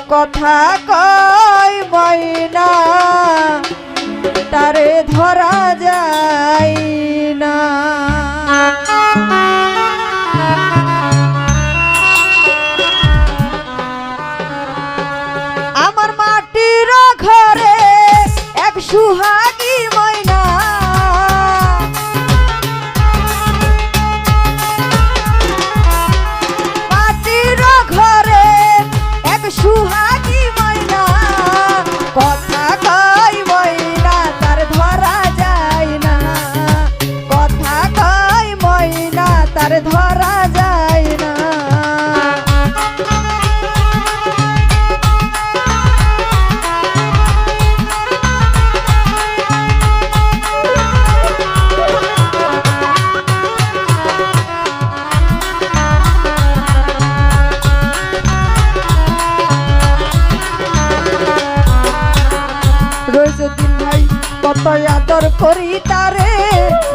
কথা কয় ময়না তারে ধরা যায় না। আমার মাটির ঘরে এক সুহাগী ময়না, মাটির ঘরে এক সুহাগী ময়না, কথা কয় ময়না তার ধরা যায় না, কথা কয় ময়না তার ধরা যায় না। রইজুদ্দিন ভাই কত আদর করি তারে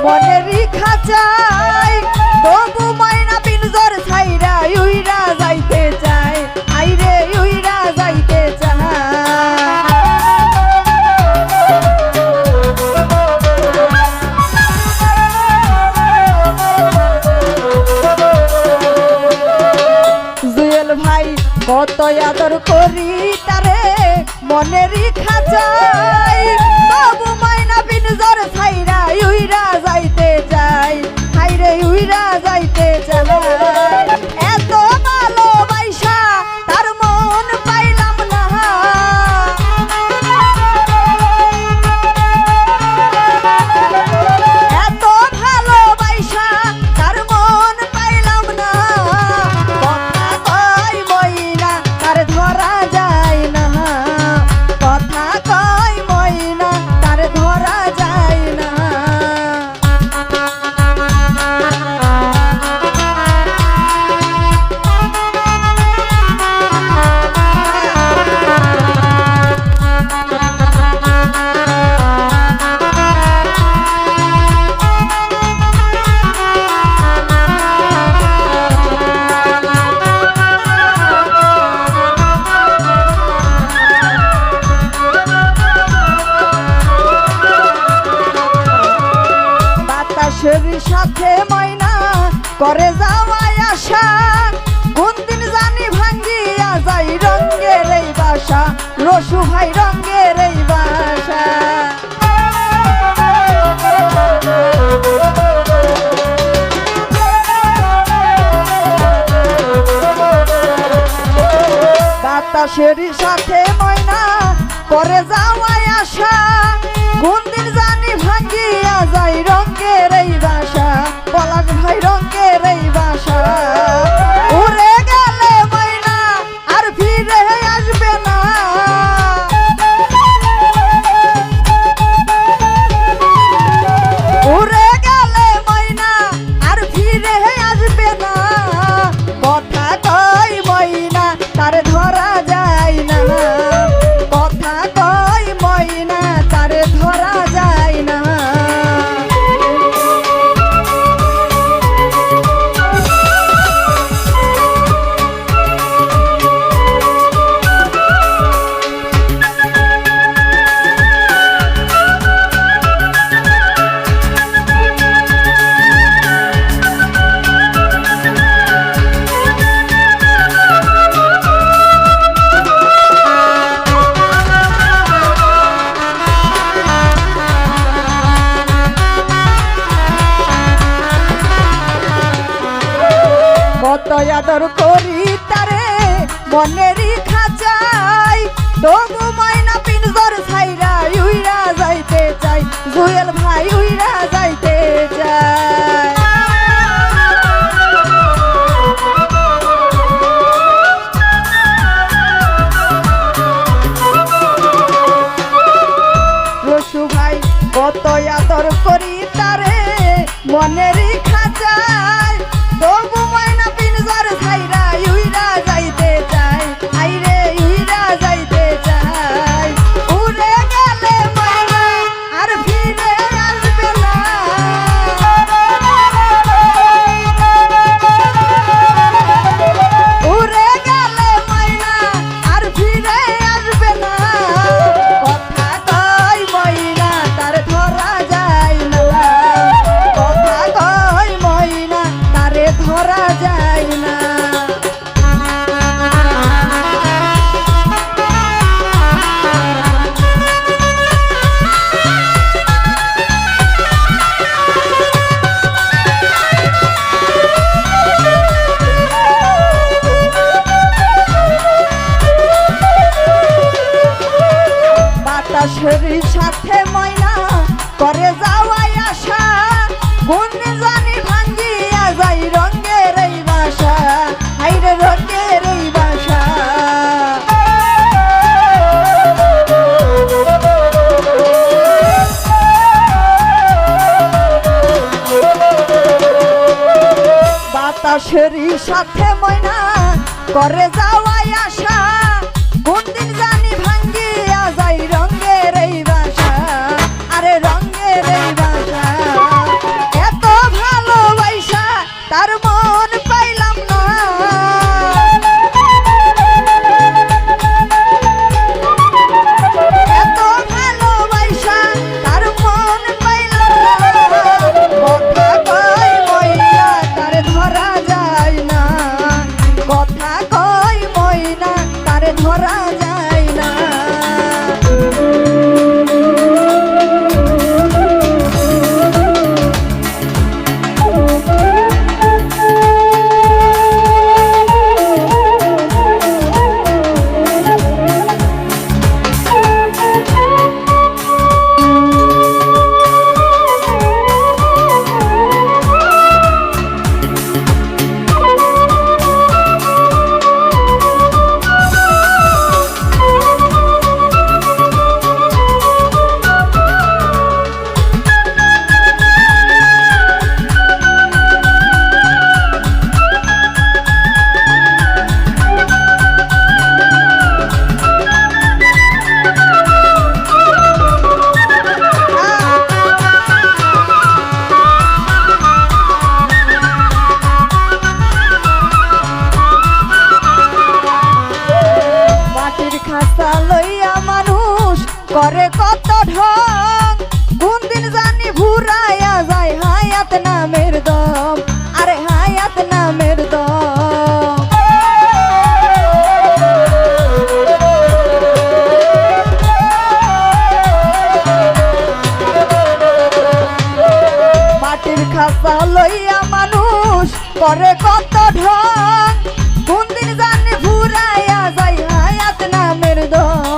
মনেরই খাঁচায়, তবু ময়না পিঞ্জর ছাইরা উইরা যাইতে চায়, আইরে উইরা যাইতে চায়। জুয়েল ভাই কত আদর করি তারে মনেরই খাঁচায়, তবু ময়না পিঞ্জর ছাইরা উইরা যাইতে চায়, হাইরে উইরা যাইতে চায়। এত ভালোবাসা তার মন পাইলাম না, এত ভালোবাসা তার মন পাইলাম না, কথা কয় ময়না তার ধরা যায় না, কথা কয় ময়না তার ধরা যায় না। বাতাসের সাথে ময়না করে যাওয়ায় আশা, কোন দিন জানি ভাঙ্গিয়া যাই রঙ্গের এই বাসা, রসু ভাই রঙ্গের এই বাসা। বাতাসের সাথে ময়না করে যাওয়ায় আশা, কোন দিন জানি ভাঙ্গিয়া যাই রঙ্গের এই বাসা, পলাশ ভাই রঙ্গের এই বাসা। উড়ে গেলে ময়না আর ফিরে আসবে না, উড়ে গেলে ময়না আর ফিরে আসবে না, কথা কয় ময়না তার ধরা যায় না, কথা কয় ময়না তার ধরা যায় না। কত আদর করি তারে মনেরই খাঁচায়, তবু ময়না পিঞ্জর ছাইরা উইরা যাইতে চাই, জুয়েল ভাই উইরা যাইতে চায়। রসু ভাই কত আদর করি তারে মনেরই খাঁচায়, তবু ময়না পিঞ্জর ছাইরা উইরা যাইতে চায়, আইরে উইরা যাইতে চায়। উড়ে গেলে ময়না আর ফিরে আসবে না, উড়ে গেলে ময়না আর ফিরে বাতাসেরই সাথে ময়না করে যাওয়াই আশা কোন দিন জানি ভাঙ্গিয়া যাই রঙের এই বাসা আরে রঙের এই বাসা এত ভালোবাসা তার মন পাইলাম না এত ভালোবাসা তার মন পাইলাম না কথা কই ময়না তারে ধরা যায় না কথা কই ময়না তারে ধরা যায় না করে কত ঢং কোন দিন জানি ভুরাইয়া যায় হায়াত নামের দম আরে হায়াত নামের দম মাটির খাসা লইয়া মানুষ করে কত ঢং কোন দিন জানি ভুরাইয়া যায় হায়াত নামের দম